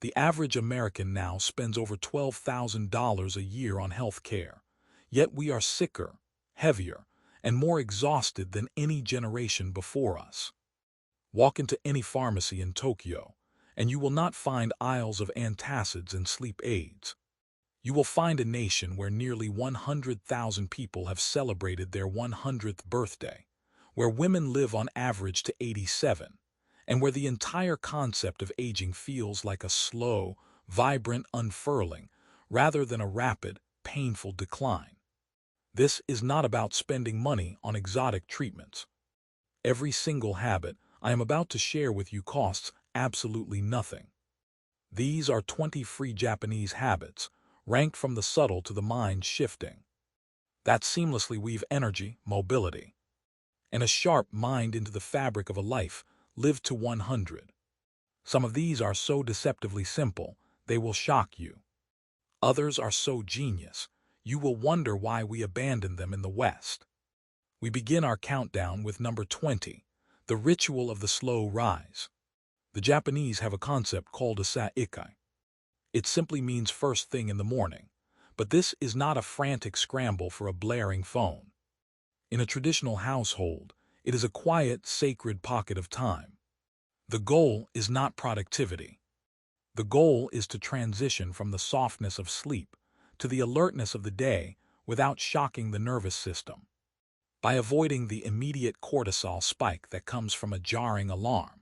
The average American now spends over $12,000 a year on health care, yet we are sicker, heavier, and more exhausted than any generation before us. Walk into any pharmacy in Tokyo, and you will not find aisles of antacids and sleep aids. You will find a nation where nearly 100,000 people have celebrated their 100th birthday, where women live on average to 87, and where the entire concept of aging feels like a slow, vibrant unfurling rather than a rapid, painful decline. This is not about spending money on exotic treatments. Every single habit I am about to share with you costs absolutely nothing. These are 20 free Japanese habits, ranked from the subtle to the mind-shifting, that seamlessly weave energy, mobility, and a sharp mind into the fabric of a life lived to 100. Some of these are so deceptively simple, they will shock you. Others are so genius, you will wonder why we abandoned them in the West. We begin our countdown with number 20, the ritual of the slow rise. The Japanese have a concept called ichi. It simply means first thing in the morning, but this is not a frantic scramble for a blaring phone. In a traditional household, it is a quiet, sacred pocket of time. The goal is not productivity. The goal is to transition from the softness of sleep to the alertness of the day without shocking the nervous system. By avoiding the immediate cortisol spike that comes from a jarring alarm,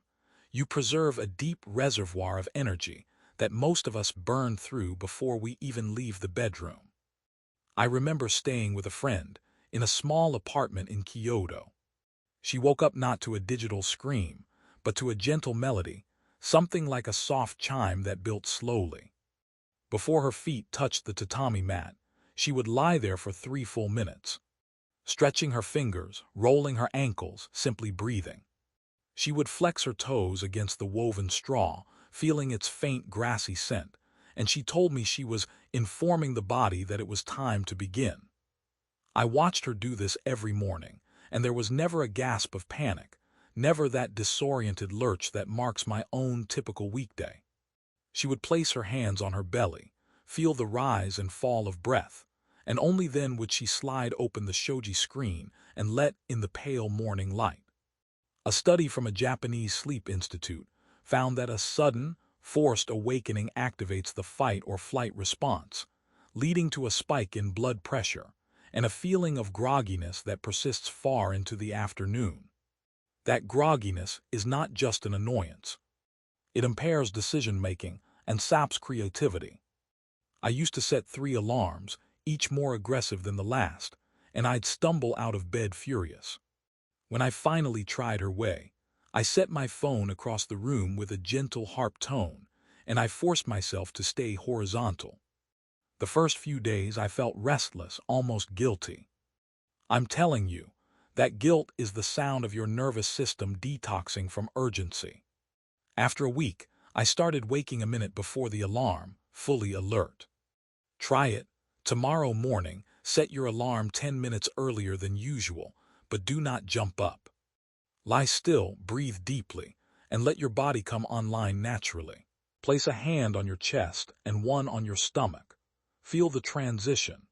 you preserve a deep reservoir of energy that most of us burn through before we even leave the bedroom. I remember staying with a friend in a small apartment in Kyoto. She woke up not to a digital scream, but to a gentle melody, something like a soft chime that built slowly. Before her feet touched the tatami mat, she would lie there for 3 full minutes, stretching her fingers, rolling her ankles, simply breathing. She would flex her toes against the woven straw, feeling its faint grassy scent, and she told me she was informing the body that it was time to begin. I watched her do this every morning, and there was never a gasp of panic, never that disoriented lurch that marks my own typical weekday. She would place her hands on her belly, feel the rise and fall of breath, and only then would she slide open the shoji screen and let in the pale morning light. A study from a Japanese sleep institute found that a sudden, forced awakening activates the fight or flight response, leading to a spike in blood pressure and a feeling of grogginess that persists far into the afternoon. That grogginess is not just an annoyance. It impairs decision-making and saps creativity. I used to set 3 alarms, each more aggressive than the last, and I'd stumble out of bed furious. When I finally tried her way, I set my phone across the room with a gentle harp tone, and I forced myself to stay horizontal. The first few days I felt restless, almost guilty. I'm telling you, that guilt is the sound of your nervous system detoxing from urgency. After a week, I started waking a minute before the alarm, fully alert. Try it. Tomorrow morning, set your alarm 10 minutes earlier than usual, but do not jump up. Lie still, breathe deeply, and let your body come online naturally. Place a hand on your chest and one on your stomach. Feel the transition.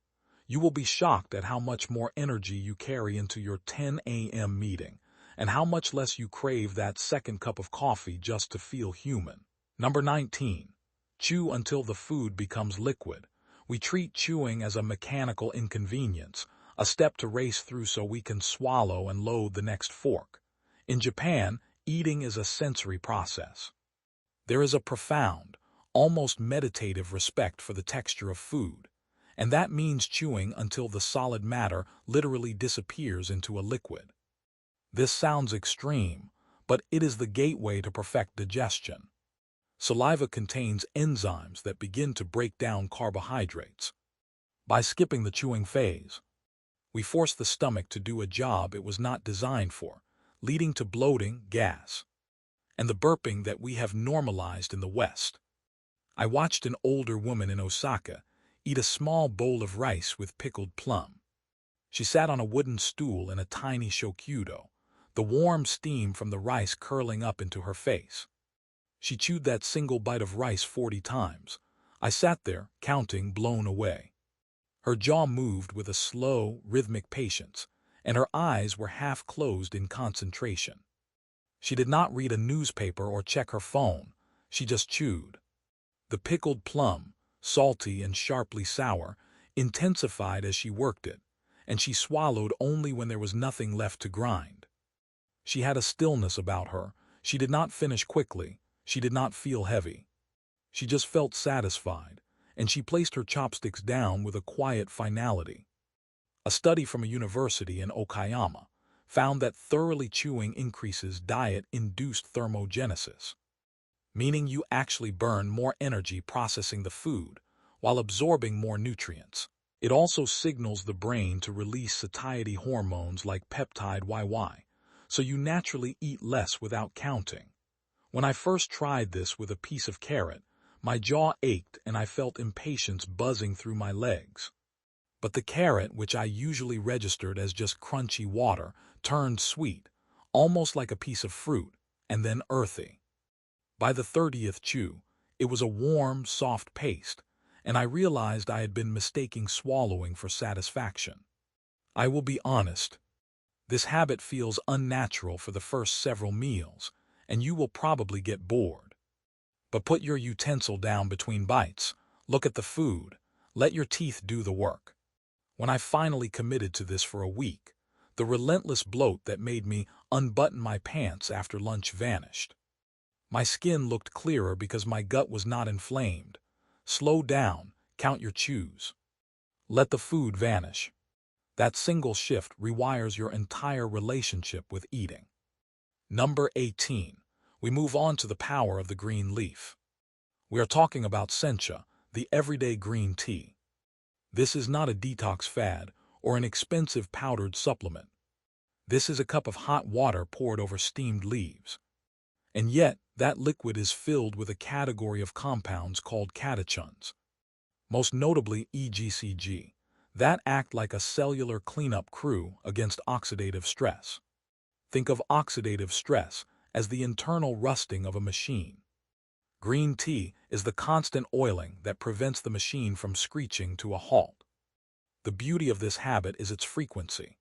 You will be shocked at how much more energy you carry into your 10 a.m. meeting, and how much less you crave that second cup of coffee just to feel human. Number 19. Chew until the food becomes liquid. We treat chewing as a mechanical inconvenience, a step to race through so we can swallow and load the next fork. In Japan, eating is a sensory process. There is a profound, almost meditative respect for the texture of food, and that means chewing until the solid matter literally disappears into a liquid. This sounds extreme, but it is the gateway to perfect digestion. Saliva contains enzymes that begin to break down carbohydrates. By skipping the chewing phase, we force the stomach to do a job it was not designed for, leading to bloating, gas, and the burping that we have normalized in the West. I watched an older woman in Osaka eat a small bowl of rice with pickled plum. She sat on a wooden stool in a tiny shokudo, the warm steam from the rice curling up into her face. She chewed that single bite of rice 40 times. I sat there, counting, blown away. Her jaw moved with a slow, rhythmic patience, and her eyes were half closed in concentration. She did not read a newspaper or check her phone. She just chewed. The pickled plum, salty and sharply sour, intensified as she worked it, and she swallowed only when there was nothing left to grind. She had a stillness about her. She did not finish quickly. She did not feel heavy. She just felt satisfied, and she placed her chopsticks down with a quiet finality. A study from a university in Okayama found that thoroughly chewing increases diet-induced thermogenesis, meaning you actually burn more energy processing the food while absorbing more nutrients. It also signals the brain to release satiety hormones like peptide YY, so you naturally eat less without counting. When I first tried this with a piece of carrot, my jaw ached and I felt impatience buzzing through my legs. But the carrot, which I usually registered as just crunchy water, turned sweet, almost like a piece of fruit, and then earthy. By the 30th chew, it was a warm, soft paste, and I realized I had been mistaking swallowing for satisfaction. I will be honest, this habit feels unnatural for the first several meals, and you will probably get bored. But put your utensil down between bites, look at the food, let your teeth do the work. When I finally committed to this for a week, the relentless bloat that made me unbutton my pants after lunch vanished. My skin looked clearer because my gut was not inflamed. Slow down, count your chews. Let the food vanish. That single shift rewires your entire relationship with eating. Number 18. We move on to the power of the green leaf. We are talking about sencha, the everyday green tea. This is not a detox fad or an expensive powdered supplement. This is a cup of hot water poured over steamed leaves. And yet, that liquid is filled with a category of compounds called catechins, most notably EGCG, that act like a cellular cleanup crew against oxidative stress. Think of oxidative stress as the internal rusting of a machine. Green tea is the constant oiling that prevents the machine from screeching to a halt. The beauty of this habit is its frequency.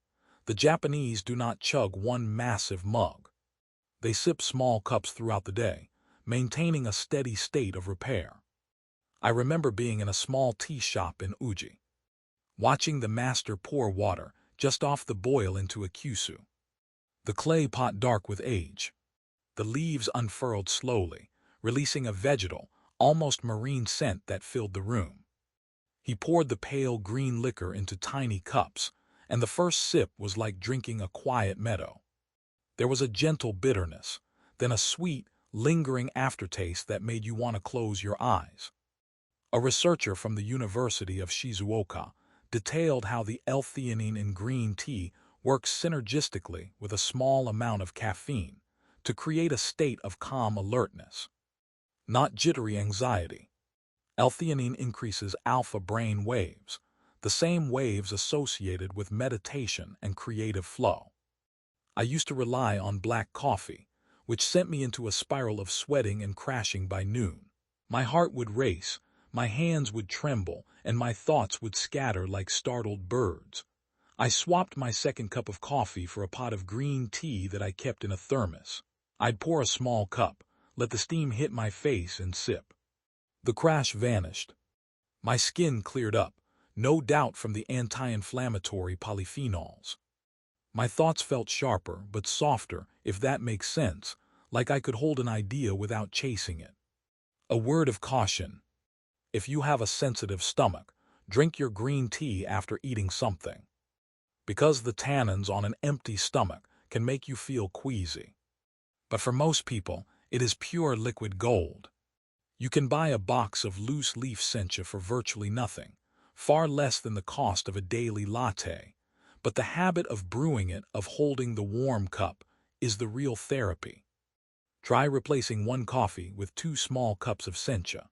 The Japanese do not chug one massive mug. They sip small cups throughout the day, maintaining a steady state of repair. I remember being in a small tea shop in Uji, watching the master pour water just off the boil into a kyusu. The clay pot dark with age. The leaves unfurled slowly, releasing a vegetal, almost marine scent that filled the room. He poured the pale green liquor into tiny cups, and the first sip was like drinking a quiet meadow. There was a gentle bitterness, then a sweet, lingering aftertaste that made you want to close your eyes. A researcher from the University of Shizuoka detailed how the L-theanine in green tea works synergistically with a small amount of caffeine to create a state of calm alertness, not jittery anxiety. L-theanine increases alpha brain waves, the same waves associated with meditation and creative flow. I used to rely on black coffee, which sent me into a spiral of sweating and crashing by noon. My heart would race, my hands would tremble, and my thoughts would scatter like startled birds. I swapped my second cup of coffee for a pot of green tea that I kept in a thermos. I'd pour a small cup, let the steam hit my face, and sip. The crash vanished. My skin cleared up, no doubt from the anti-inflammatory polyphenols. My thoughts felt sharper but softer, if that makes sense, like I could hold an idea without chasing it. A word of caution. If you have a sensitive stomach, drink your green tea after eating something, because the tannins on an empty stomach can make you feel queasy. But for most people, it is pure liquid gold. You can buy a box of loose-leaf sencha for virtually nothing, far less than the cost of a daily latte. But the habit of brewing it, of holding the warm cup, is the real therapy. Try replacing one coffee with 2 small cups of sencha.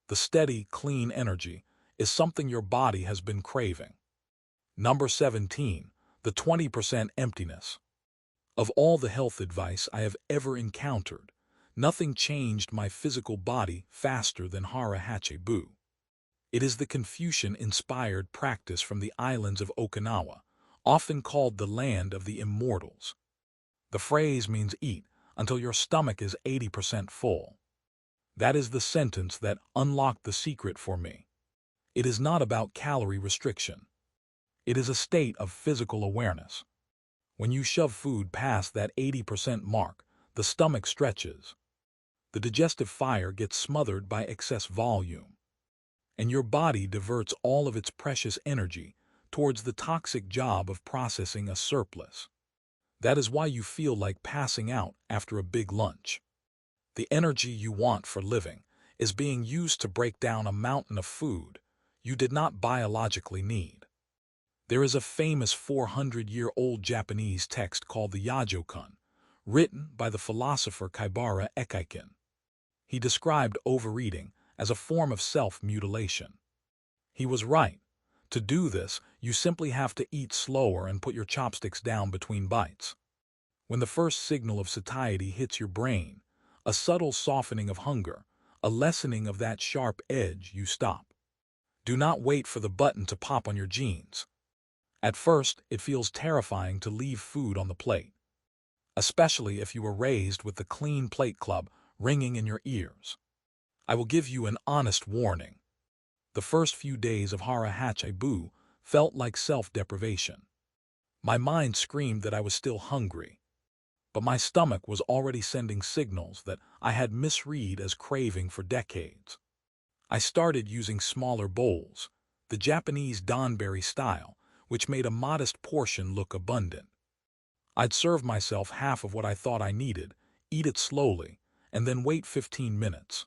The steady, clean energy is something your body has been craving. Number 17. The 20% emptiness. Of all the health advice I have ever encountered, Nothing changed my physical body faster than hara hache-bu. It is the Confucian-inspired practice from the islands of Okinawa, often called the land of the immortals. The phrase means eat until your stomach is 80% full. That is the sentence that unlocked the secret for me. It is not about calorie restriction. It is a state of physical awareness. When you shove food past that 80% mark, the stomach stretches. The digestive fire gets smothered by excess volume, and your body diverts all of its precious energy towards the toxic job of processing a surplus. That is why you feel like passing out after a big lunch. The energy you want for living is being used to break down a mountain of food you did not biologically need. There is a famous 400-year-old Japanese text called the Yajokan, written by the philosopher Kaibara Ekaiken. He described overeating as a form of self-mutilation. He was right. To do this, you simply have to eat slower and put your chopsticks down between bites. When the first signal of satiety hits your brain, a subtle softening of hunger, a lessening of that sharp edge, you stop. Do not wait for the button to pop on your jeans. At first, it feels terrifying to leave food on the plate, especially if you were raised with the clean plate club ringing in your ears. I will give you an honest warning. The first few days of hara hache-bu felt like self-deprivation. My mind screamed that I was still hungry, but my stomach was already sending signals that I had misread as craving for decades. I started using smaller bowls, the Japanese donburi style, which made a modest portion look abundant. I'd serve myself half of what I thought I needed, eat it slowly, and then wait 15 minutes.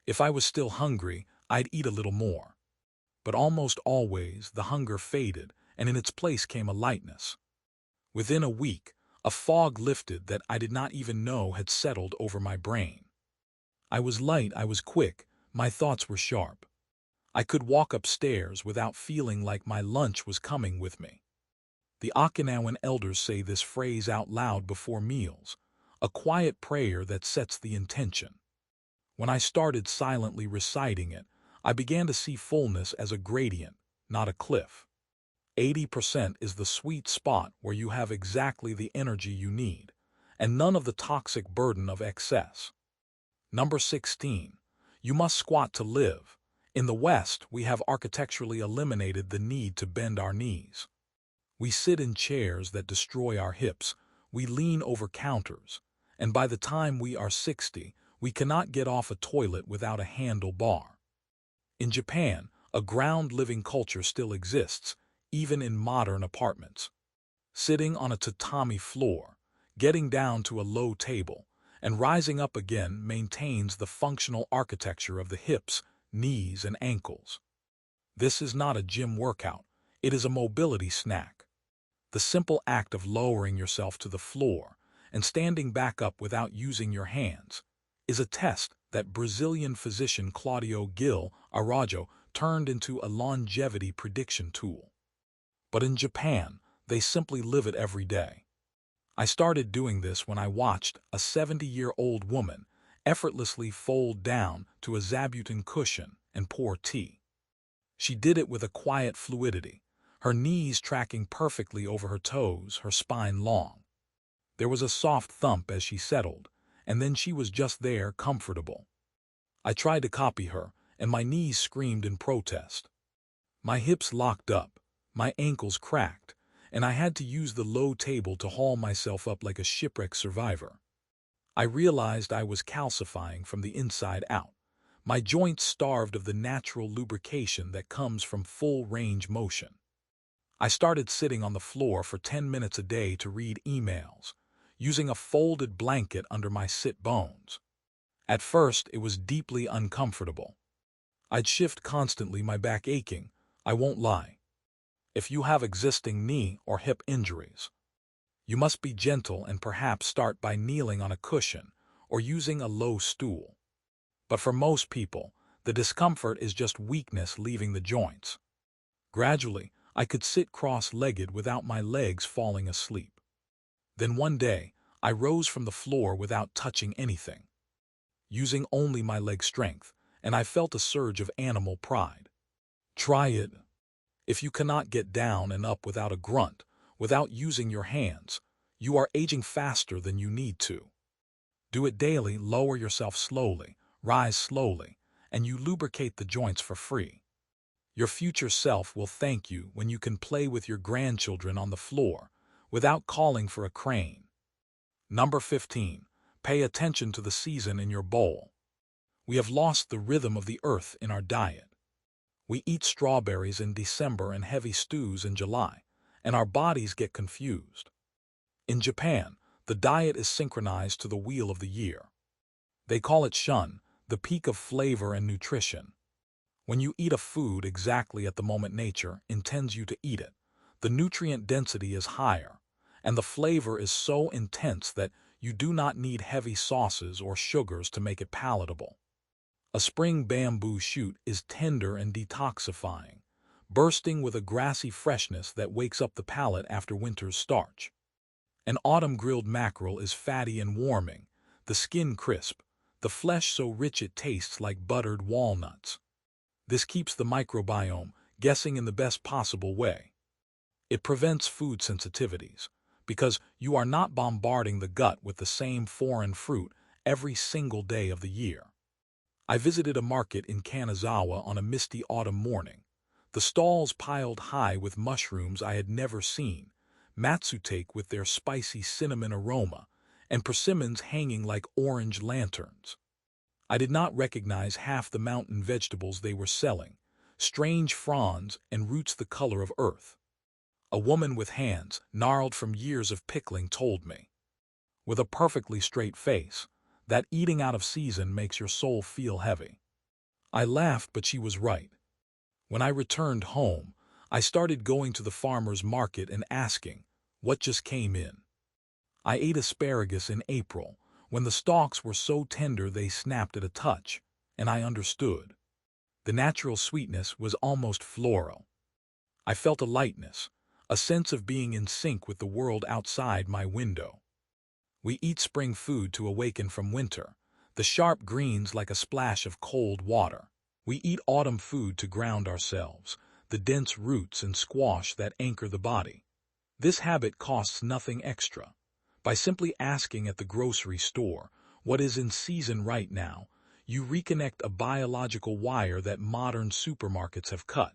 If I was still hungry, I'd eat a little more. But almost always the hunger faded, and in its place came a lightness. Within a week, a fog lifted that I did not even know had settled over my brain. I was light, I was quick, my thoughts were sharp. I could walk upstairs without feeling like my lunch was coming with me. The Okinawan elders say this phrase out loud before meals, a quiet prayer that sets the intention. When I started silently reciting it, I began to see fullness as a gradient, not a cliff. 80% is the sweet spot where you have exactly the energy you need, and none of the toxic burden of excess. Number 16. You must squat to live. In the West, we have architecturally eliminated the need to bend our knees. We sit in chairs that destroy our hips, we lean over counters, and by the time we are 60, we cannot get off a toilet without a handlebar. In Japan, a ground-living culture still exists, even in modern apartments. Sitting on a tatami floor, getting down to a low table, and rising up again maintains the functional architecture of the hips, knees, and ankles. This is not a gym workout, it is a mobility snack. The simple act of lowering yourself to the floor and standing back up without using your hands is a test that Brazilian physician Claudio Gil Araújo turned into a longevity prediction tool. But in Japan, they simply live it every day. I started doing this when I watched a 70-year-old woman effortlessly fold down to a zabuton cushion and pour tea. She did it with a quiet fluidity, her knees tracking perfectly over her toes, her spine long. There was a soft thump as she settled, and then she was just there, comfortable. I tried to copy her, and my knees screamed in protest. My hips locked up, my ankles cracked, and I had to use the low table to haul myself up like a shipwreck survivor. I realized I was calcifying from the inside out, my joints starved of the natural lubrication that comes from full-range motion. I started sitting on the floor for 10 minutes a day to read emails, using a folded blanket under my sit bones. At first, it was deeply uncomfortable. I'd shift constantly, my back aching, I won't lie. If you have existing knee or hip injuries, you must be gentle and perhaps start by kneeling on a cushion or using a low stool. But for most people, the discomfort is just weakness leaving the joints. Gradually, I could sit cross-legged without my legs falling asleep. Then one day, I rose from the floor without touching anything. using only my leg strength, and I felt a surge of animal pride. Try it. If you cannot get down and up without a grunt, without using your hands, you are aging faster than you need to. Do it daily, lower yourself slowly, rise slowly, and you lubricate the joints for free. Your future self will thank you when you can play with your grandchildren on the floor without calling for a crane. Number 15. Pay attention to the season in your bowl. We have lost the rhythm of the earth in our diet. We eat strawberries in December and heavy stews in July, and our bodies get confused. In Japan, the diet is synchronized to the wheel of the year. They call it shun, the peak of flavor and nutrition. When you eat a food exactly at the moment nature intends you to eat it, the nutrient density is higher, and the flavor is so intense that you do not need heavy sauces or sugars to make it palatable. A spring bamboo shoot is tender and detoxifying, bursting with a grassy freshness that wakes up the palate after winter's starch. An autumn grilled mackerel is fatty and warming, the skin crisp, the flesh so rich it tastes like buttered walnuts. This keeps the microbiome guessing in the best possible way. It prevents food sensitivities, because you are not bombarding the gut with the same foreign fruit every single day of the year. I visited a market in Kanazawa on a misty autumn morning. The stalls piled high with mushrooms I had never seen, matsutake with their spicy cinnamon aroma, and persimmons hanging like orange lanterns. I did not recognize half the mountain vegetables they were selling, strange fronds and roots the color of earth. A woman with hands gnarled from years of pickling told me, with a perfectly straight face, that eating out of season makes your soul feel heavy. I laughed, but she was right. When I returned home, I started going to the farmer's market and asking, what just came in? I ate asparagus in April, when the stalks were so tender they snapped at a touch, and I understood. The natural sweetness was almost floral. I felt a lightness, a sense of being in sync with the world outside my window. We eat spring food to awaken from winter, the sharp greens like a splash of cold water. We eat autumn food to ground ourselves, the dense roots and squash that anchor the body. This habit costs nothing extra. By simply asking at the grocery store, what is in season right now, you reconnect a biological wire that modern supermarkets have cut.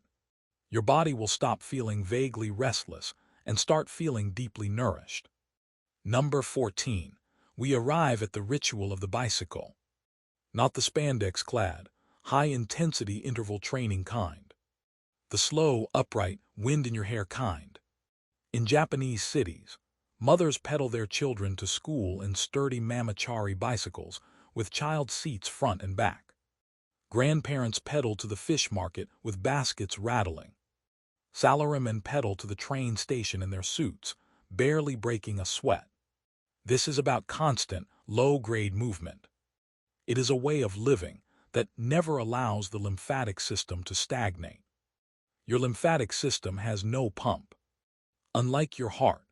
Your body will stop feeling vaguely restless and start feeling deeply nourished. Number 14. We arrive at the ritual of the bicycle. Not the spandex-clad, high-intensity interval training kind. The slow, upright, wind-in-your-hair kind. In Japanese cities, mothers pedal their children to school in sturdy mamachari bicycles with child seats front and back. Grandparents pedal to the fish market with baskets rattling. Salarymen pedal to the train station in their suits, barely breaking a sweat. This is about constant, low-grade movement. It is a way of living that never allows the lymphatic system to stagnate. Your lymphatic system has no pump. Unlike your heart,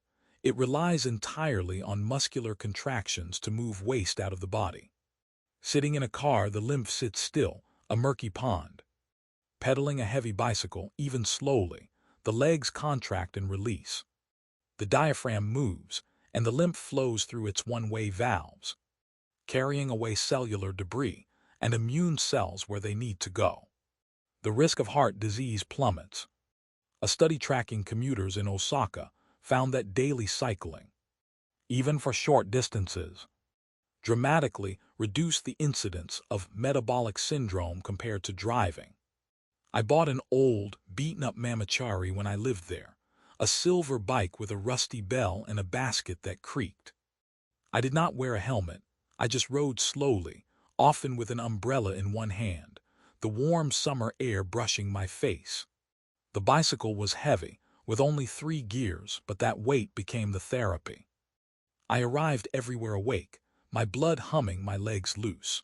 it relies entirely on muscular contractions to move waste out of the body. Sitting in a car, the lymph sits still, a murky pond. Pedaling a heavy bicycle, even slowly, the legs contract and release. The diaphragm moves, and the lymph flows through its one-way valves, carrying away cellular debris and immune cells where they need to go. The risk of heart disease plummets. A study tracking commuters in Osaka found that daily cycling, even for short distances, dramatically reduced the incidence of metabolic syndrome compared to driving. I bought an old, beaten-up mamachari when I lived there, a silver bike with a rusty bell and a basket that creaked. I did not wear a helmet. I just rode slowly, often with an umbrella in one hand, the warm summer air brushing my face. The bicycle was heavy, with only 3 gears, but that weight became the therapy. I arrived everywhere awake, my blood humming, my legs loose.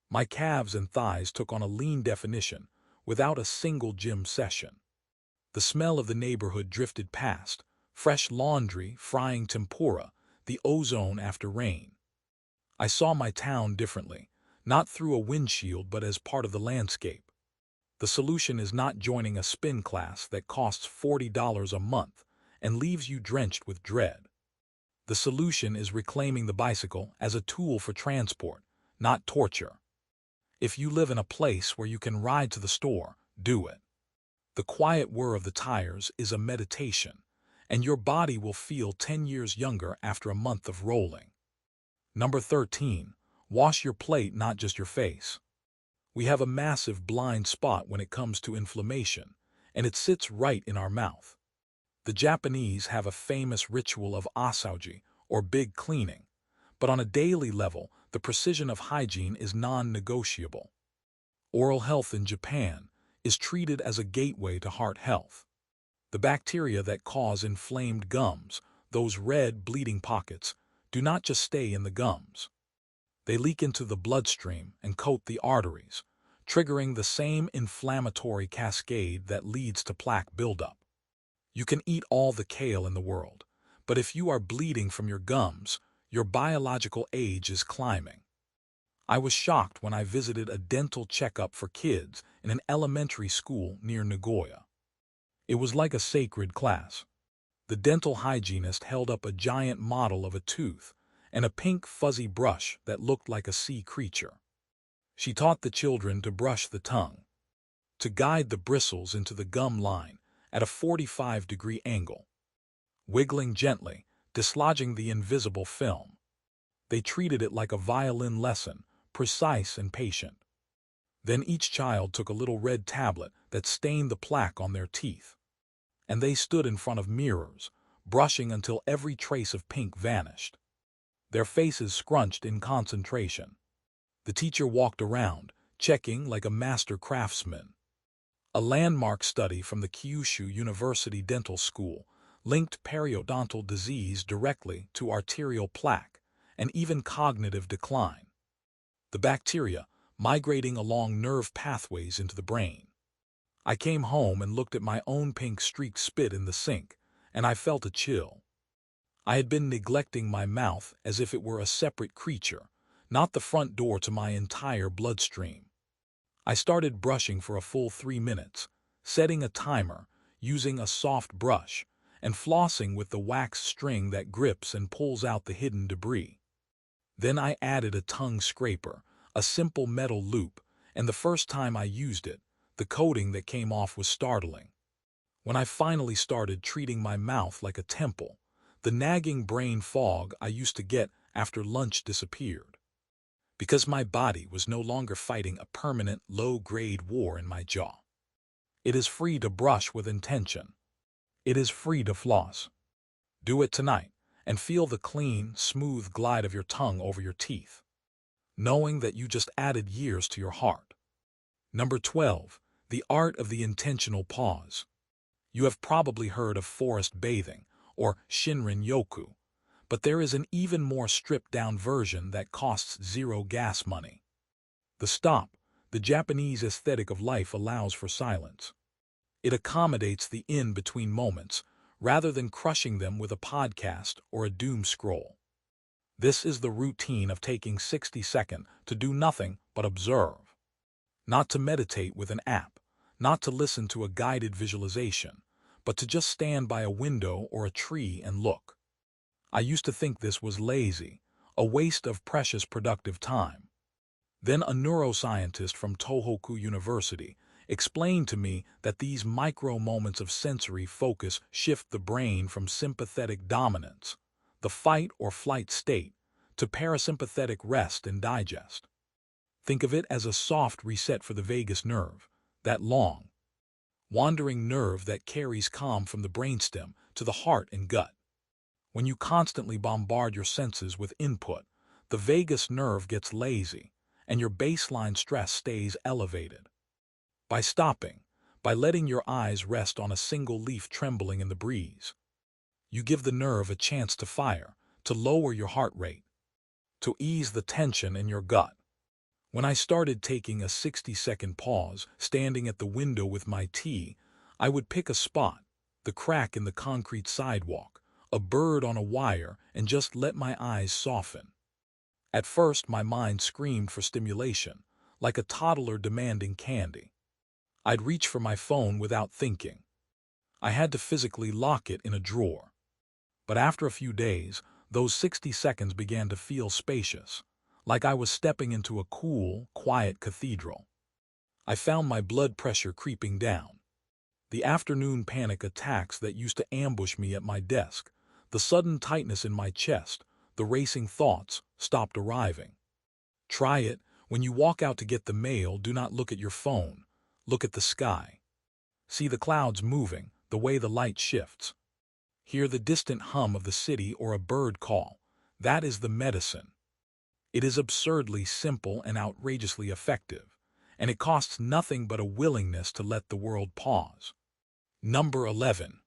My calves and thighs took on a lean definition, without a single gym session. The smell of the neighborhood drifted past, fresh laundry, frying tempura, the ozone after rain. I saw my town differently, not through a windshield but as part of the landscape. The solution is not joining a spin class that costs $40 a month and leaves you drenched with dread. The solution is reclaiming the bicycle as a tool for transport, not torture. If you live in a place where you can ride to the store, do it. The quiet whir of the tires is a meditation, and your body will feel 10 years younger after a month of rolling. Number 13. Wash your plate, not just your face. We have a massive blind spot when it comes to inflammation, and it sits right in our mouth. The Japanese have a famous ritual of asauji, or big cleaning, but on a daily level, the precision of hygiene is non-negotiable. Oral health in Japan is treated as a gateway to heart health. The bacteria that cause inflamed gums, those red bleeding pockets, do not just stay in the gums. They leak into the bloodstream and coat the arteries, triggering the same inflammatory cascade that leads to plaque buildup. You can eat all the kale in the world, but if you are bleeding from your gums, your biological age is climbing. I was shocked when I visited a dental checkup for kids in an elementary school near Nagoya. It was like a sacred class. The dental hygienist held up a giant model of a tooth and a pink fuzzy brush that looked like a sea creature. She taught the children to brush the tongue, to guide the bristles into the gum line at a 45-degree angle, wiggling gently, dislodging the invisible film. They treated it like a violin lesson, precise and patient. Then each child took a little red tablet that stained the plaque on their teeth, and they stood in front of mirrors, brushing until every trace of pink vanished. Their faces scrunched in concentration. The teacher walked around, checking like a master craftsman. A landmark study from the Kyushu University Dental School linked periodontal disease directly to arterial plaque and even cognitive decline. The bacteria migrating along nerve pathways into the brain. I came home and looked at my own pink-streaked spit in the sink, and I felt a chill. I had been neglecting my mouth as if it were a separate creature, not the front door to my entire bloodstream. I started brushing for a full 3 minutes, setting a timer, using a soft brush, and flossing with the wax string that grips and pulls out the hidden debris. Then I added a tongue scraper, a simple metal loop, and the first time I used it, the coating that came off was startling. When I finally started treating my mouth like a temple, the nagging brain fog I used to get after lunch disappeared. Because my body was no longer fighting a permanent low-grade war in my jaw. It is free to brush with intention. It is free to floss. Do it tonight and feel the clean, smooth glide of your tongue over your teeth, knowing that you just added years to your heart. Number 12. The art of the intentional pause. You have probably heard of forest bathing or Shinrin-yoku, but there is an even more stripped-down version that costs zero gas money. The stop, the Japanese aesthetic of life, allows for silence. It accommodates the in-between moments, rather than crushing them with a podcast or a doom scroll. This is the routine of taking 60 seconds to do nothing but observe. Not to meditate with an app, not to listen to a guided visualization, but to just stand by a window or a tree and look. I used to think this was lazy, a waste of precious productive time. Then a neuroscientist from Tohoku University explained to me that these micro moments of sensory focus shift the brain from sympathetic dominance, the fight or flight state, to parasympathetic rest and digest. Think of it as a soft reset for the vagus nerve, that long, wandering nerve that carries calm from the brainstem to the heart and gut. When you constantly bombard your senses with input, the vagus nerve gets lazy, and your baseline stress stays elevated. By stopping, by letting your eyes rest on a single leaf trembling in the breeze, you give the nerve a chance to fire, to lower your heart rate, to ease the tension in your gut. When I started taking a 60-second pause, standing at the window with my tea, I would pick a spot, the crack in the concrete sidewalk, a bird on a wire, and just let my eyes soften. At first, my mind screamed for stimulation, like a toddler demanding candy. I'd reach for my phone without thinking. I had to physically lock it in a drawer. But after a few days, those 60 seconds began to feel spacious, like I was stepping into a cool, quiet cathedral. I found my blood pressure creeping down. The afternoon panic attacks that used to ambush me at my desk, the sudden tightness in my chest, the racing thoughts, stopped arriving. Try it. When you walk out to get the mail, do not look at your phone. Look at the sky. See the clouds moving, the way the light shifts. Hear the distant hum of the city or a bird call. That is the medicine. It is absurdly simple and outrageously effective, and it costs nothing but a willingness to let the world pause. Number 11.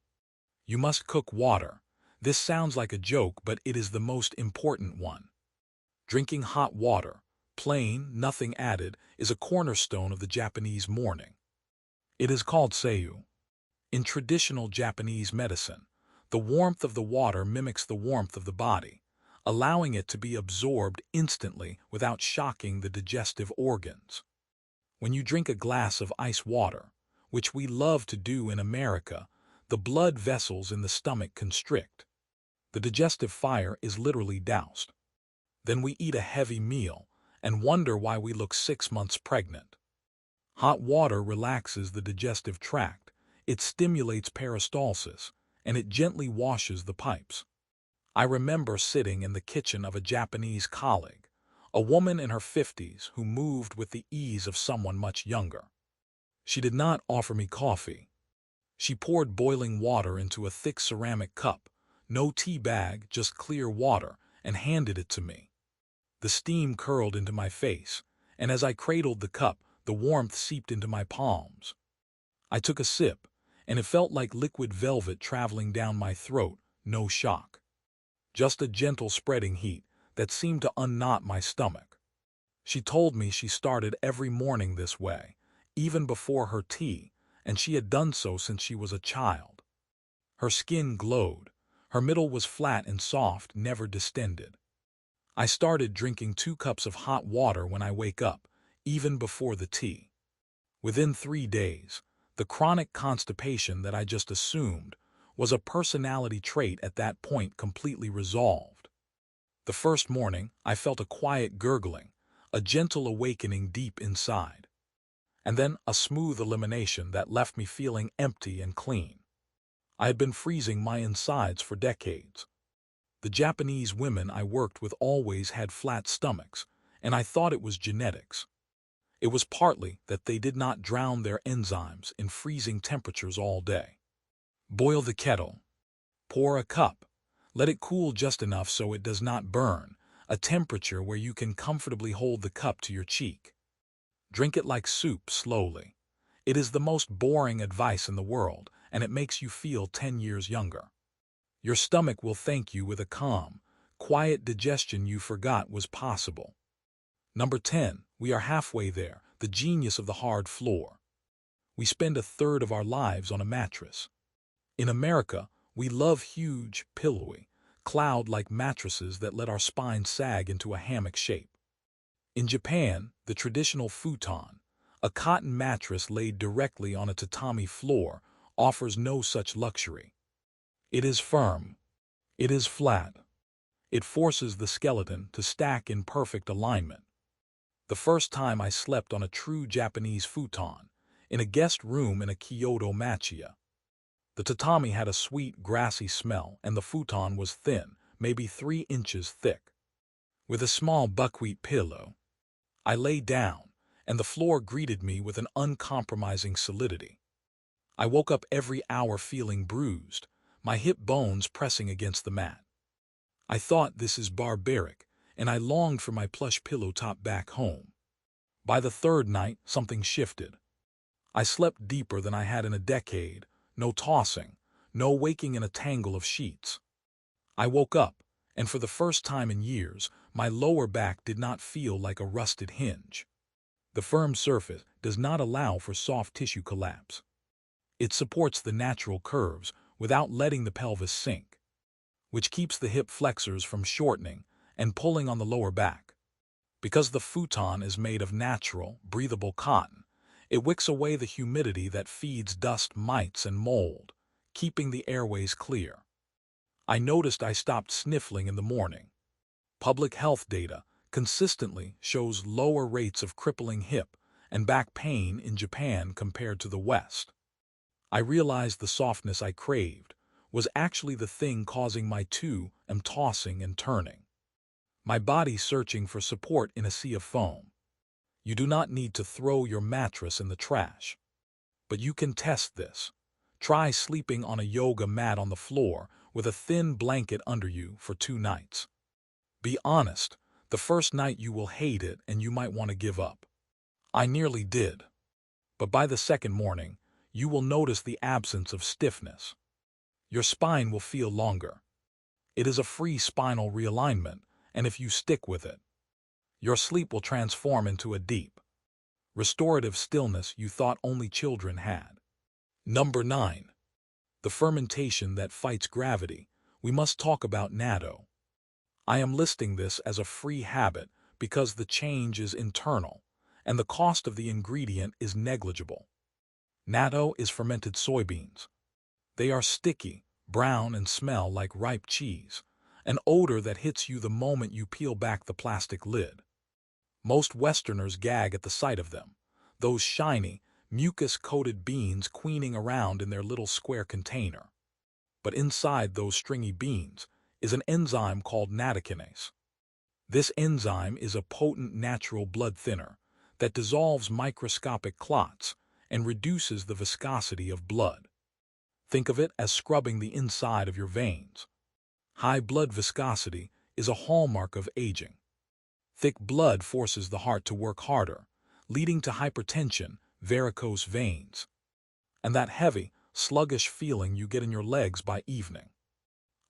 You must cook water. This sounds like a joke, but it is the most important one. Drinking hot water, plain, nothing added, is a cornerstone of the Japanese morning. It is called seiyu. In traditional Japanese medicine, the warmth of the water mimics the warmth of the body, allowing it to be absorbed instantly without shocking the digestive organs. When you drink a glass of ice water, which we love to do in America, the blood vessels in the stomach constrict. The digestive fire is literally doused. Then we eat a heavy meal and wonder why we look 6 months pregnant. Hot water relaxes the digestive tract, it stimulates peristalsis, and it gently washes the pipes. I remember sitting in the kitchen of a Japanese colleague, a woman in her 50s who moved with the ease of someone much younger. She did not offer me coffee. She poured boiling water into a thick ceramic cup, no tea bag, just clear water, and handed it to me. The steam curled into my face, and as I cradled the cup, the warmth seeped into my palms. I took a sip, and it felt like liquid velvet traveling down my throat, no shock. Just a gentle spreading heat that seemed to unknot my stomach. She told me she started every morning this way, even before her tea, and she had done so since she was a child. Her skin glowed. Her middle was flat and soft, never distended. I started drinking 2 cups of hot water when I wake up, even before the tea. Within 3 days, the chronic constipation that I just assumed was a personality trait at that point completely resolved. The first morning, I felt a quiet gurgling, a gentle awakening deep inside, and then a smooth elimination that left me feeling empty and clean. I had been freezing my insides for decades. The Japanese women I worked with always had flat stomachs, and I thought it was genetics. It was partly that they did not drown their enzymes in freezing temperatures all day. Boil the kettle. Pour a cup. Let it cool just enough so it does not burn, a temperature where you can comfortably hold the cup to your cheek. Drink it like soup slowly. It is the most boring advice in the world, and it makes you feel 10 years younger. Your stomach will thank you with a calm, quiet digestion you forgot was possible. Number 10. We are halfway there, the genius of the hard floor. We spend a third of our lives on a mattress. In America, we love huge, pillowy, cloud-like mattresses that let our spine sag into a hammock shape. In Japan, the traditional futon, a cotton mattress laid directly on a tatami floor, offers no such luxury. It is firm. It is flat. It forces the skeleton to stack in perfect alignment. The first time I slept on a true Japanese futon, in a guest room in a Kyoto machiya. The tatami had a sweet, grassy smell, and the futon was thin, maybe 3 inches thick. With a small buckwheat pillow, I lay down, and the floor greeted me with an uncompromising solidity. I woke up every hour feeling bruised, my hip bones pressing against the mat. I thought, this is barbaric, and I longed for my plush pillow top back home. By the 3rd night, something shifted. I slept deeper than I had in a decade, no tossing, no waking in a tangle of sheets. I woke up, and for the first time in years, my lower back did not feel like a rusted hinge. The firm surface does not allow for soft tissue collapse. It supports the natural curves without letting the pelvis sink, which keeps the hip flexors from shortening and pulling on the lower back. Because the futon is made of natural, breathable cotton, it wicks away the humidity that feeds dust mites and mold, keeping the airways clear. I noticed I stopped sniffling in the morning. Public health data consistently shows lower rates of crippling hip and back pain in Japan compared to the West. I realized the softness I craved was actually the thing causing my tossing and turning. My body searching for support in a sea of foam. You do not need to throw your mattress in the trash. But you can test this. Try sleeping on a yoga mat on the floor with a thin blanket under you for 2 nights. Be honest, the first night you will hate it and you might want to give up. I nearly did. But by the second morning, you will notice the absence of stiffness. Your spine will feel longer. It is a free spinal realignment, and if you stick with it, your sleep will transform into a deep, restorative stillness you thought only children had. Number 9. The fermentation that fights gravity. We must talk about natto. I am listing this as a free habit because the change is internal, and the cost of the ingredient is negligible. Natto is fermented soybeans. They are sticky, brown, and smell like ripe cheese, an odor that hits you the moment you peel back the plastic lid. Most Westerners gag at the sight of them, those shiny, mucus-coated beans queening around in their little square container. But inside those stringy beans is an enzyme called nattokinase. This enzyme is a potent natural blood thinner that dissolves microscopic clots and reduces the viscosity of blood. Think of it as scrubbing the inside of your veins. High blood viscosity is a hallmark of aging. Thick blood forces the heart to work harder, leading to hypertension, varicose veins, and that heavy, sluggish feeling you get in your legs by evening.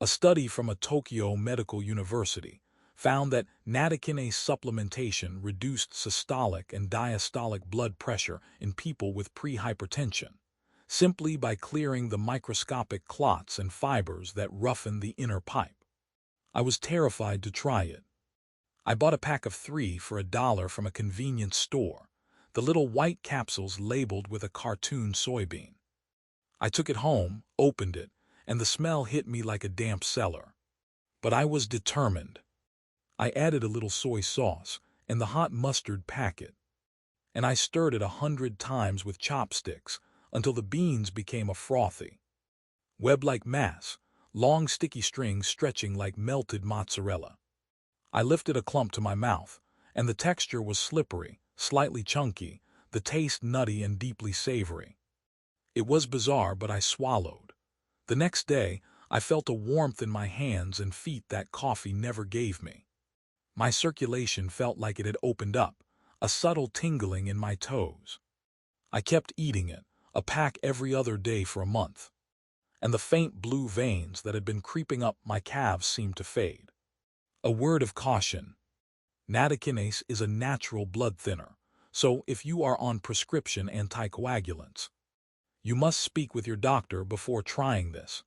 A study from a Tokyo Medical University found that nattokinase supplementation reduced systolic and diastolic blood pressure in people with pre-hypertension, simply by clearing the microscopic clots and fibers that roughen the inner pipe. I was terrified to try it. I bought a pack of 3 for $1 from a convenience store, the little white capsules labeled with a cartoon soybean. I took it home, opened it, and the smell hit me like a damp cellar. But I was determined. I added a little soy sauce and the hot mustard packet, and I stirred it 100 times with chopsticks until the beans became a frothy, web-like mass, long sticky strings stretching like melted mozzarella. I lifted a clump to my mouth, and the texture was slippery, slightly chunky, the taste nutty and deeply savory. It was bizarre, but I swallowed. The next day, I felt a warmth in my hands and feet that coffee never gave me. My circulation felt like it had opened up, a subtle tingling in my toes. I kept eating it, a pack every other day for a month, and the faint blue veins that had been creeping up my calves seemed to fade. A word of caution. Nattokinase is a natural blood thinner, so if you are on prescription anticoagulants, you must speak with your doctor before trying this.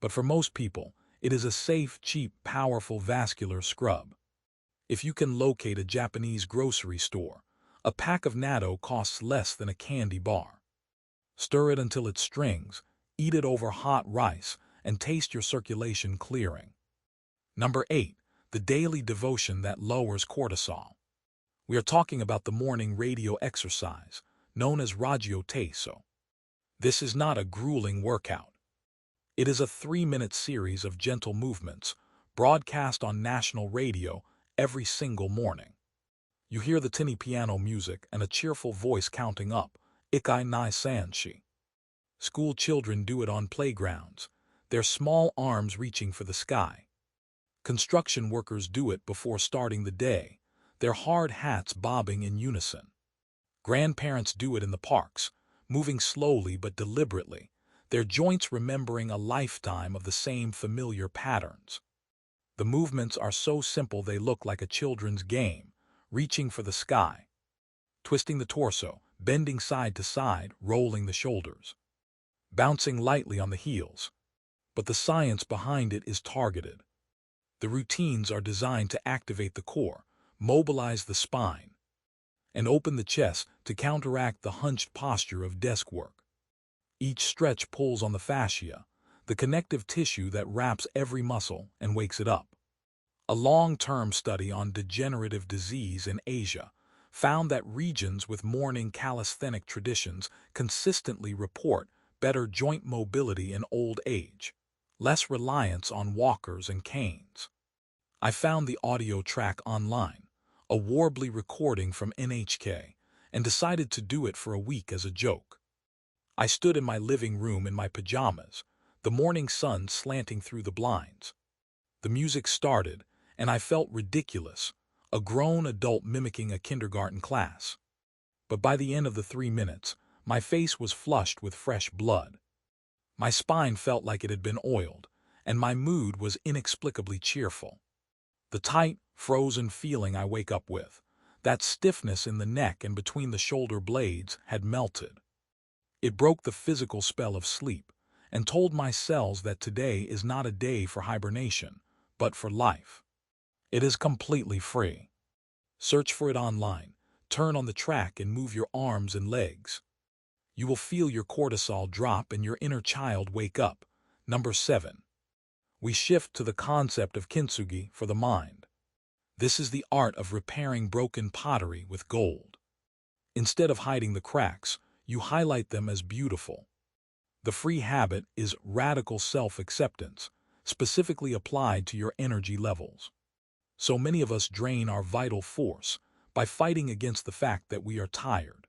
But for most people, it is a safe, cheap, powerful vascular scrub. If you can locate a Japanese grocery store, a pack of natto costs less than a candy bar. Stir it until it strings, eat it over hot rice, and taste your circulation clearing. Number 8. The daily devotion that lowers cortisol. We are talking about the morning radio exercise, known as Ragio Teso. This is not a grueling workout. It is a 3-minute series of gentle movements, broadcast on national radio every single morning. You hear the tinny piano music and a cheerful voice counting up, ichi ni sanshi. School children do it on playgrounds, their small arms reaching for the sky. Construction workers do it before starting the day, their hard hats bobbing in unison. Grandparents do it in the parks, moving slowly but deliberately, their joints remembering a lifetime of the same familiar patterns. The movements are so simple they look like a children's game, reaching for the sky, twisting the torso, bending side to side, rolling the shoulders, bouncing lightly on the heels. But the science behind it is targeted. The routines are designed to activate the core, mobilize the spine, and open the chest to counteract the hunched posture of desk work. Each stretch pulls on the fascia, the connective tissue that wraps every muscle and wakes it up. A long-term study on degenerative disease in Asia found that regions with morning calisthenic traditions consistently report better joint mobility in old age, less reliance on walkers and canes. I found the audio track online, a warbly recording from NHK, and decided to do it for a week as a joke. I stood in my living room in my pajamas, the morning sun slanting through the blinds. The music started, and I felt ridiculous, a grown adult mimicking a kindergarten class. But by the end of the 3 minutes, my face was flushed with fresh blood. My spine felt like it had been oiled, and my mood was inexplicably cheerful. The tight, frozen feeling I wake up with, that stiffness in the neck and between the shoulder blades, had melted. It broke the physical spell of sleep and told my cells that today is not a day for hibernation, but for life. It is completely free. Search for it online, turn on the track and move your arms and legs. You will feel your cortisol drop and your inner child wake up. Number 7. We shift to the concept of kintsugi for the mind. This is the art of repairing broken pottery with gold. Instead of hiding the cracks, you highlight them as beautiful. The free habit is radical self-acceptance, specifically applied to your energy levels. So many of us drain our vital force by fighting against the fact that we are tired.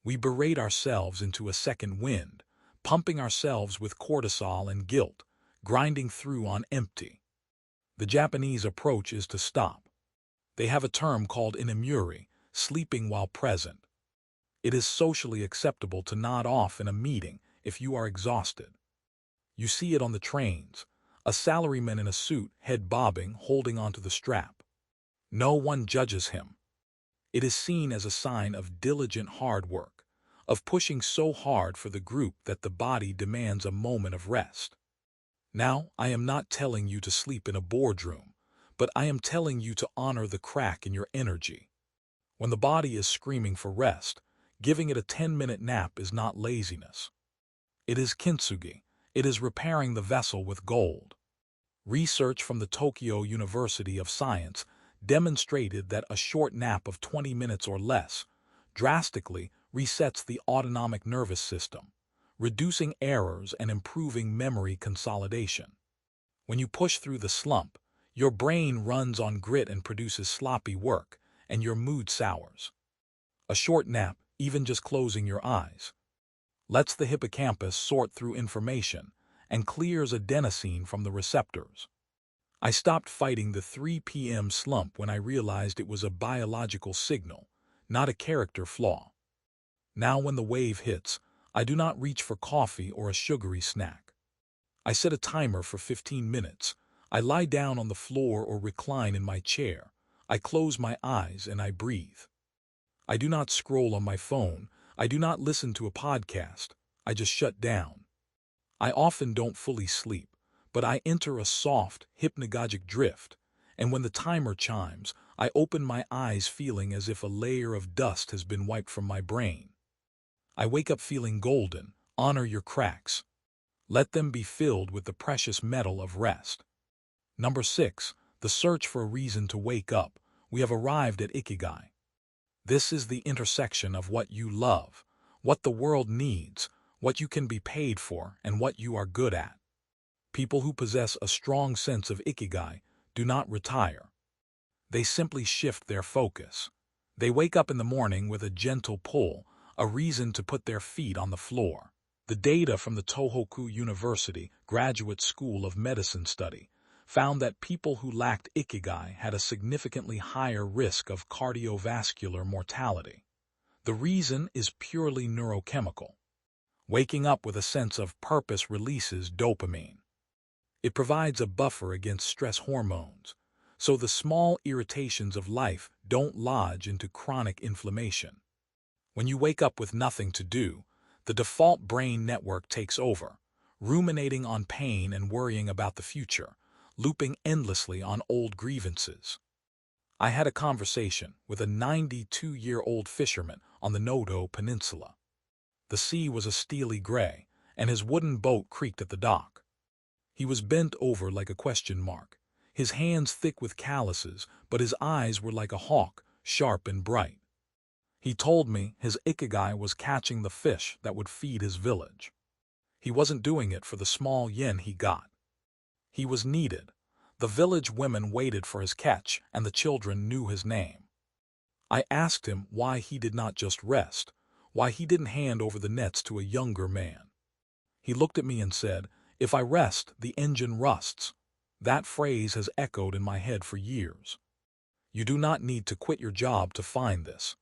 We berate ourselves into a second wind, pumping ourselves with cortisol and guilt, grinding through on empty. The Japanese approach is to stop. They have a term called inamuri, sleeping while present. It is socially acceptable to nod off in a meeting if you are exhausted. You see it on the trains, a salaryman in a suit, head bobbing, holding onto the strap. No one judges him. It is seen as a sign of diligent hard work, of pushing so hard for the group that the body demands a moment of rest. Now, I am not telling you to sleep in a boardroom, but I am telling you to honor the crack in your energy. When the body is screaming for rest, giving it a 10-minute nap is not laziness. It is kintsugi. It is repairing the vessel with gold. Research from the Tokyo University of Science demonstrated that a short nap of 20 minutes or less drastically resets the autonomic nervous system, reducing errors and improving memory consolidation. When you push through the slump, your brain runs on grit and produces sloppy work, and your mood sours. A short nap, even just closing your eyes, lets the hippocampus sort through information and clears adenosine from the receptors. I stopped fighting the 3 p.m. slump when I realized it was a biological signal, not a character flaw. Now when the wave hits, I do not reach for coffee or a sugary snack. I set a timer for 15 minutes. I lie down on the floor or recline in my chair. I close my eyes and I breathe. I do not scroll on my phone. I do not listen to a podcast. I just shut down. I often don't fully sleep, but I enter a soft, hypnagogic drift, and when the timer chimes, I open my eyes feeling as if a layer of dust has been wiped from my brain. I wake up feeling golden. Honor your cracks. Let them be filled with the precious metal of rest. Number 6. The search for a reason to wake up. We have arrived at ikigai. This is the intersection of what you love, what the world needs, what you can be paid for, and what you are good at. People who possess a strong sense of ikigai do not retire. They simply shift their focus. They wake up in the morning with a gentle pull, a reason to put their feet on the floor. The data from the Tohoku University Graduate School of Medicine study found that people who lacked ikigai had a significantly higher risk of cardiovascular mortality. The reason is purely neurochemical. Waking up with a sense of purpose releases dopamine. It provides a buffer against stress hormones, so the small irritations of life don't lodge into chronic inflammation. When you wake up with nothing to do, the default brain network takes over, ruminating on pain and worrying about the future, looping endlessly on old grievances. I had a conversation with a 92-year-old fisherman on the Noto Peninsula. The sea was a steely gray, and his wooden boat creaked at the dock. He was bent over like a question mark, his hands thick with calluses, but his eyes were like a hawk, sharp and bright. He told me his ikigai was catching the fish that would feed his village. He wasn't doing it for the small yen he got. He was needed. The village women waited for his catch, and the children knew his name. I asked him why he did not just rest, why he didn't hand over the nets to a younger man. He looked at me and said, "If I rest, the engine rusts." That phrase has echoed in my head for years. You do not need to quit your job to find this.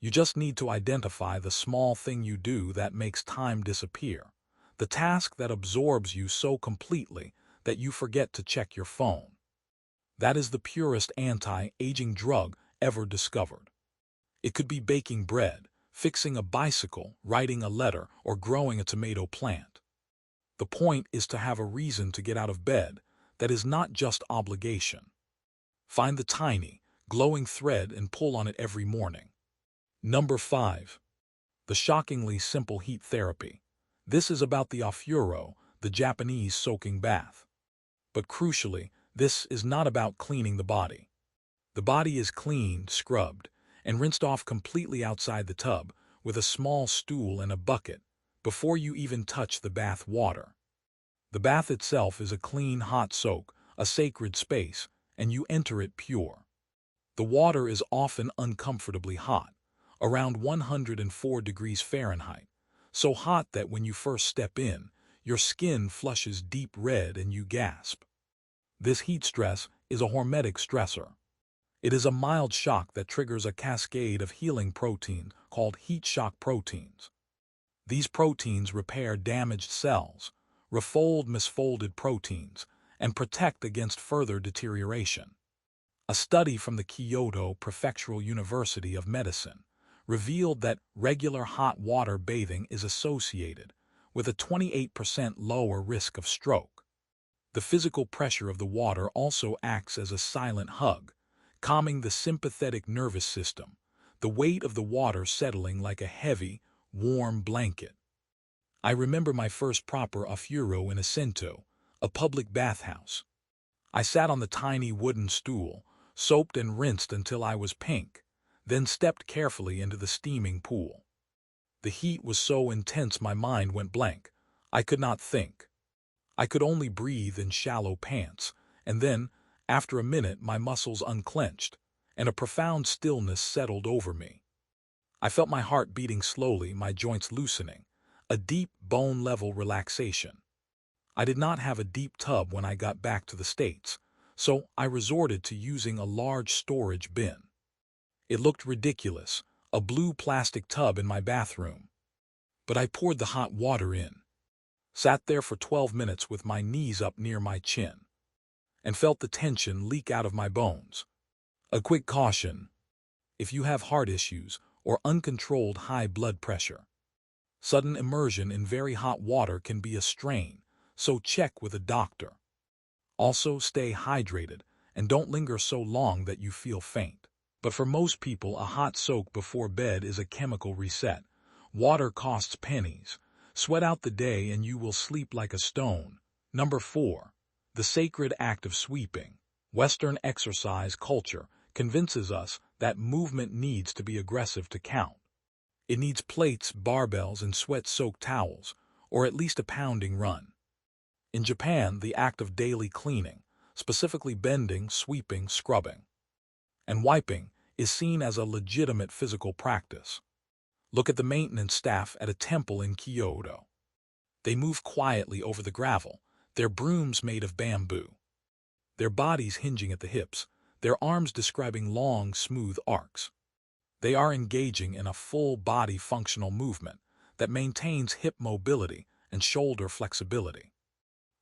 You just need to identify the small thing you do that makes time disappear, the task that absorbs you so completely that you forget to check your phone. That is the purest anti-aging drug ever discovered. It could be baking bread, fixing a bicycle, writing a letter, or growing a tomato plant. The point is to have a reason to get out of bed that is not just obligation. Find the tiny, glowing thread and pull on it every morning. Number 5. The shockingly simple heat therapy. This is about the ofuro, the Japanese soaking bath. But crucially, this is not about cleaning the body. The body is cleaned, scrubbed, and rinsed off completely outside the tub with a small stool and a bucket before you even touch the bath water. The bath itself is a clean, hot soak, a sacred space, and you enter it pure. The water is often uncomfortably hot, around 104 degrees Fahrenheit, so hot that when you first step in, your skin flushes deep red and you gasp. This heat stress is a hormetic stressor. It is a mild shock that triggers a cascade of healing proteins called heat shock proteins. These proteins repair damaged cells, refold misfolded proteins, and protect against further deterioration. A study from the Kyoto Prefectural University of Medicine revealed that regular hot water bathing is associated with a 28% lower risk of stroke. The physical pressure of the water also acts as a silent hug, calming the sympathetic nervous system, the weight of the water settling like a heavy, warm blanket. I remember my first proper ofuro in a sento, a public bathhouse. I sat on the tiny wooden stool, soaped and rinsed until I was pink, then stepped carefully into the steaming pool. The heat was so intense my mind went blank. I could not think. I could only breathe in shallow pants, and then, after a minute, my muscles unclenched, and a profound stillness settled over me. I felt my heart beating slowly, my joints loosening, a deep bone-level relaxation. I did not have a deep tub when I got back to the States, so I resorted to using a large storage bin. It looked ridiculous, a blue plastic tub in my bathroom. But I poured the hot water in, sat there for 12 minutes with my knees up near my chin, and felt the tension leak out of my bones. A quick caution: if you have heart issues or uncontrolled high blood pressure, sudden immersion in very hot water can be a strain, so check with a doctor. Also, stay hydrated and don't linger so long that you feel faint. But for most people, a hot soak before bed is a chemical reset. Water costs pennies. Sweat out the day and you will sleep like a stone. Number 4. The sacred act of sweeping. Western exercise culture convinces us that movement needs to be aggressive to count. It needs plates, barbells, and sweat-soaked towels, or at least a pounding run. In Japan, the act of daily cleaning, specifically bending, sweeping, scrubbing, and wiping, is seen as a legitimate physical practice. Look at the maintenance staff at a temple in Kyoto. They move quietly over the gravel, their brooms made of bamboo, their bodies hinging at the hips, their arms describing long, smooth arcs. They are engaging in a full-body functional movement that maintains hip mobility and shoulder flexibility.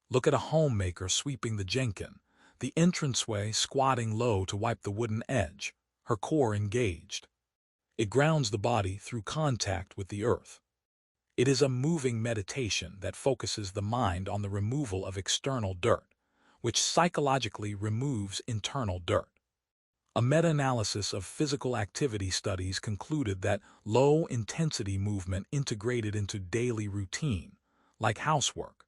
Look at a homemaker sweeping the jenkin, the entranceway squatting low to wipe the wooden edge, her core engaged. It grounds the body through contact with the earth. It is a moving meditation that focuses the mind on the removal of external dirt, which psychologically removes internal dirt. A meta-analysis of physical activity studies concluded that low-intensity movement integrated into daily routine, like housework,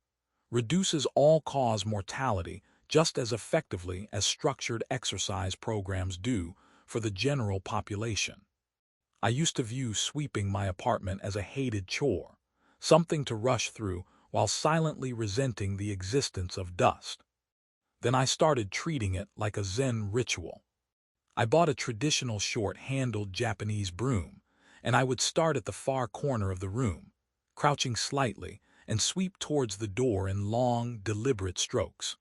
reduces all-cause mortality just as effectively as structured exercise programs do for the general population. I used to view sweeping my apartment as a hated chore, something to rush through while silently resenting the existence of dust. Then I started treating it like a Zen ritual. I bought a traditional short-handled Japanese broom, and I would start at the far corner of the room, crouching slightly, and sweep towards the door in long, deliberate strokes.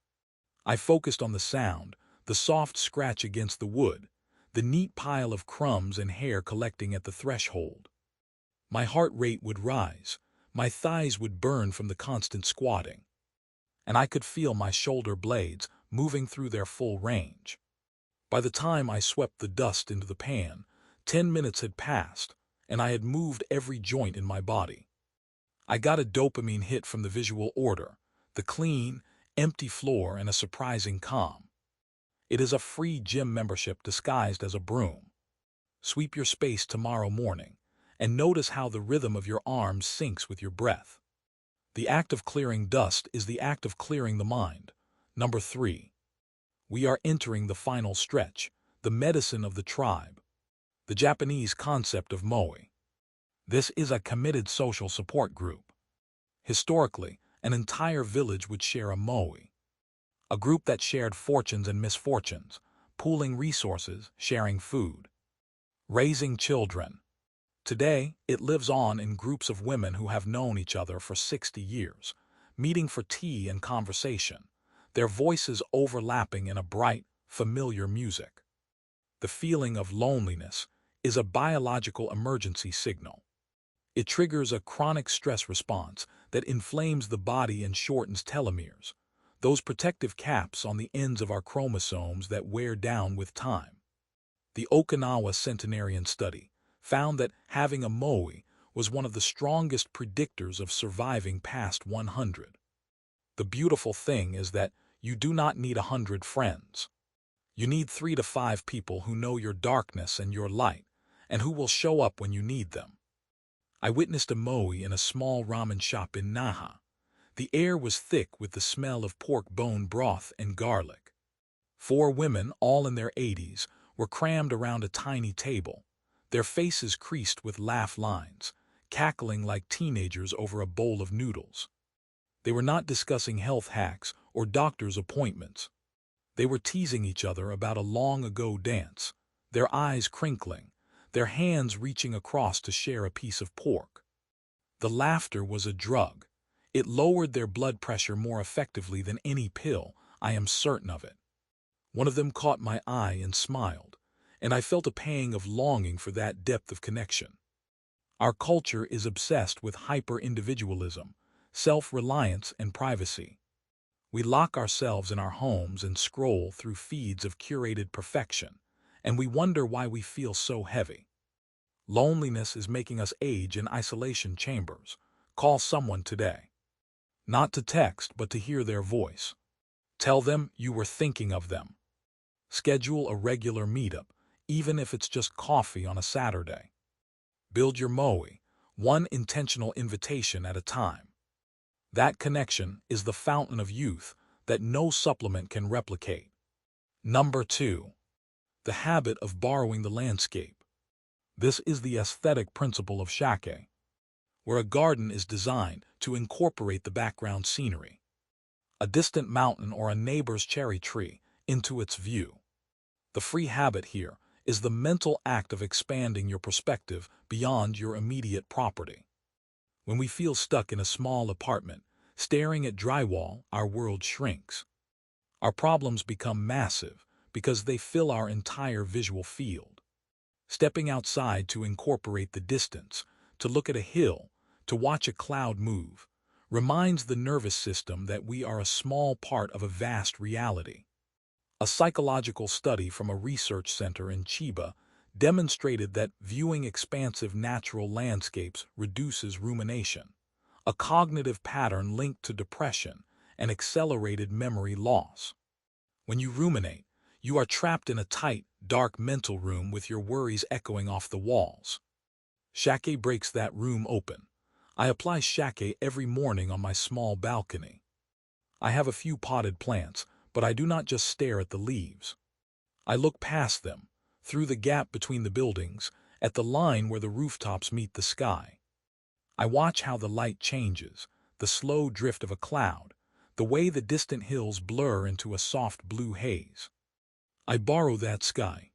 I focused on the sound, the soft scratch against the wood, the neat pile of crumbs and hair collecting at the threshold. My heart rate would rise, my thighs would burn from the constant squatting, and I could feel my shoulder blades moving through their full range. By the time I swept the dust into the pan, 10 minutes had passed, and I had moved every joint in my body. I got a dopamine hit from the visual order, the clean, empty floor, and a surprising calm. It is a free gym membership disguised as a broom. Sweep your space tomorrow morning, and notice how the rhythm of your arms syncs with your breath. The act of clearing dust is the act of clearing the mind. Number 3. We are entering the final stretch, the medicine of the tribe. The Japanese concept of moe. This is a committed social support group. Historically, an entire village would share a moe, a group that shared fortunes and misfortunes, pooling resources, sharing food, raising children. Today, it lives on in groups of women who have known each other for 60 years, meeting for tea and conversation, their voices overlapping in a bright, familiar music. The feeling of loneliness is a biological emergency signal. It triggers a chronic stress response that inflames the body and shortens telomeres, those protective caps on the ends of our chromosomes that wear down with time. The Okinawa centenarian study found that having a moe was one of the strongest predictors of surviving past 100. The beautiful thing is that you do not need 100 friends. You need 3 to 5 people who know your darkness and your light, and who will show up when you need them. I witnessed a moe in a small ramen shop in Naha. The air was thick with the smell of pork bone broth and garlic. 4 women, all in their 80s, were crammed around a tiny table, their faces creased with laugh lines, cackling like teenagers over a bowl of noodles. They were not discussing health hacks or doctor's appointments. They were teasing each other about a long-ago dance, their eyes crinkling, their hands reaching across to share a piece of pork. The laughter was a drug. It lowered their blood pressure more effectively than any pill, I am certain of it. One of them caught my eye and smiled, and I felt a pang of longing for that depth of connection. Our culture is obsessed with hyper-individualism, self-reliance, and privacy. We lock ourselves in our homes and scroll through feeds of curated perfection, and we wonder why we feel so heavy. Loneliness is making us age in isolation chambers. Call someone today. Not to text, but to hear their voice. Tell them you were thinking of them. Schedule a regular meetup, even if it's just coffee on a Saturday. Build your moe, one intentional invitation at a time. That connection is the fountain of youth that no supplement can replicate. Number 2. The habit of borrowing the landscape. This is the aesthetic principle of shake, where a garden is designed to incorporate the background scenery, a distant mountain or a neighbor's cherry tree, into its view. The free habit here is the mental act of expanding your perspective beyond your immediate property. When we feel stuck in a small apartment, staring at drywall, our world shrinks. Our problems become massive because they fill our entire visual field. Stepping outside to incorporate the distance, to look at a hill, to watch a cloud move, reminds the nervous system that we are a small part of a vast reality. A psychological study from a research center in Chiba demonstrated that viewing expansive natural landscapes reduces rumination, a cognitive pattern linked to depression and accelerated memory loss. When you ruminate, You are trapped in a tight, dark mental room with your worries echoing off the walls. Shake breaks that room open. I apply shake every morning on my small balcony. I have a few potted plants, but I do not just stare at the leaves. I look past them, through the gap between the buildings, at the line where the rooftops meet the sky. I watch how the light changes, the slow drift of a cloud, the way the distant hills blur into a soft blue haze. I borrow that sky.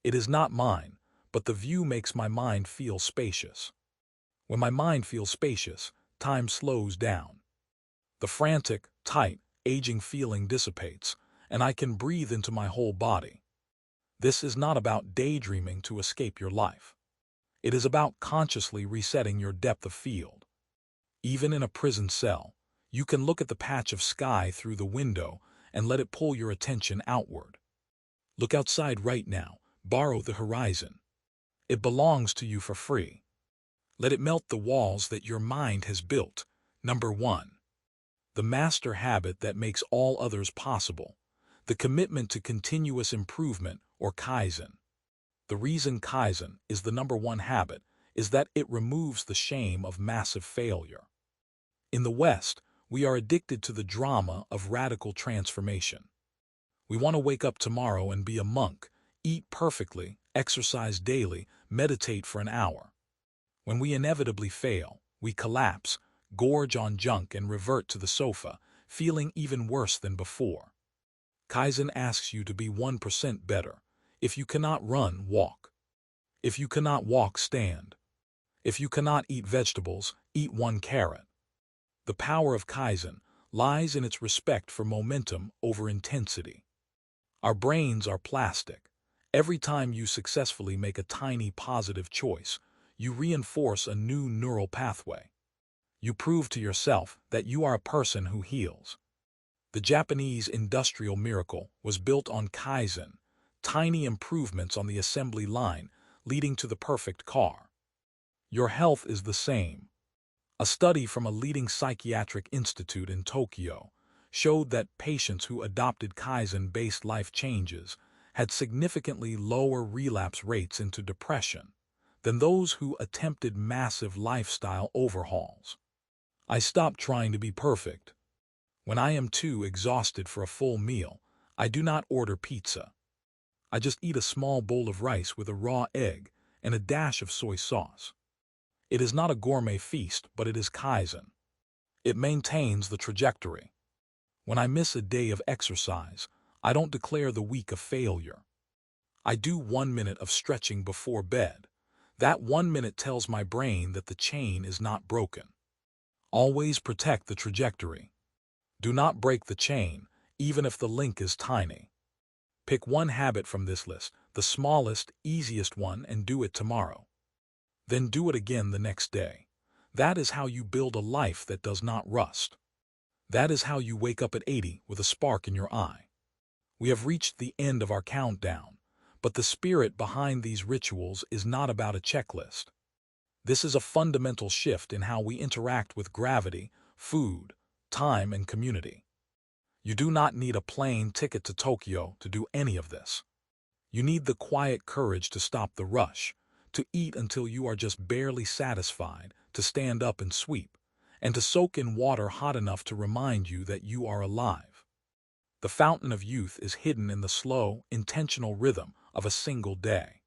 It is not mine, but the view makes my mind feel spacious. When my mind feels spacious, time slows down. The frantic, tight, aging feeling dissipates, and I can breathe into my whole body. This is not about daydreaming to escape your life. It is about consciously resetting your depth of field. Even in a prison cell, you can look at the patch of sky through the window and let it pull your attention outward. Look outside right now, borrow the horizon. It belongs to you for free. Let it melt the walls that your mind has built. Number 1. The master habit that makes all others possible. The commitment to continuous improvement, or kaizen. The reason kaizen is the number 1 habit is that it removes the shame of massive failure. In the West, we are addicted to the drama of radical transformation. We want to wake up tomorrow and be a monk, eat perfectly, exercise daily, meditate for an hour. When we inevitably fail, we collapse, gorge on junk and revert to the sofa, feeling even worse than before. Kaizen asks you to be 1% better. If you cannot run, walk. If you cannot walk, stand. If you cannot eat vegetables, eat 1 carrot. The power of Kaizen lies in its respect for momentum over intensity. Our brains are plastic. Every time you successfully make a tiny positive choice, you reinforce a new neural pathway. You prove to yourself that you are a person who heals. The Japanese industrial miracle was built on Kaizen, tiny improvements on the assembly line leading to the perfect car. Your health is the same. A study from a leading psychiatric institute in Tokyo showed that patients who adopted Kaizen-based life changes had significantly lower relapse rates into depression than those who attempted massive lifestyle overhauls. I stopped trying to be perfect. When I am too exhausted for a full meal, I do not order pizza. I just eat a small bowl of rice with a raw egg and a dash of soy sauce. It is not a gourmet feast, but it is Kaizen. It maintains the trajectory. When I miss a day of exercise, I don't declare the week a failure. I do 1 minute of stretching before bed. That 1 minute tells my brain that the chain is not broken. Always protect the trajectory. Do not break the chain, even if the link is tiny. Pick 1 habit from this list, the smallest, easiest one, and do it tomorrow. Then do it again the next day. That is how you build a life that does not rust. That is how you wake up at 80 with a spark in your eye. We have reached the end of our countdown, but the spirit behind these rituals is not about a checklist. This is a fundamental shift in how we interact with gravity, food, time, and community. You do not need a plane ticket to Tokyo to do any of this. You need the quiet courage to stop the rush, to eat until you are just barely satisfied, to stand up and sweep, and to soak in water hot enough to remind you that you are alive. The fountain of youth is hidden in the slow, intentional rhythm of a single day.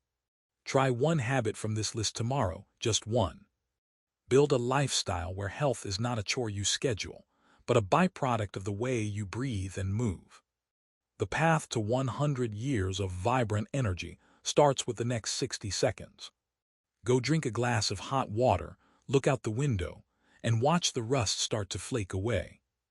Try 1 habit from this list tomorrow, just 1. Build a lifestyle where health is not a chore you schedule, but a byproduct of the way you breathe and move. The path to 100 years of vibrant energy starts with the next 60 seconds. Go drink a glass of hot water, look out the window, and watch the rust start to flake away.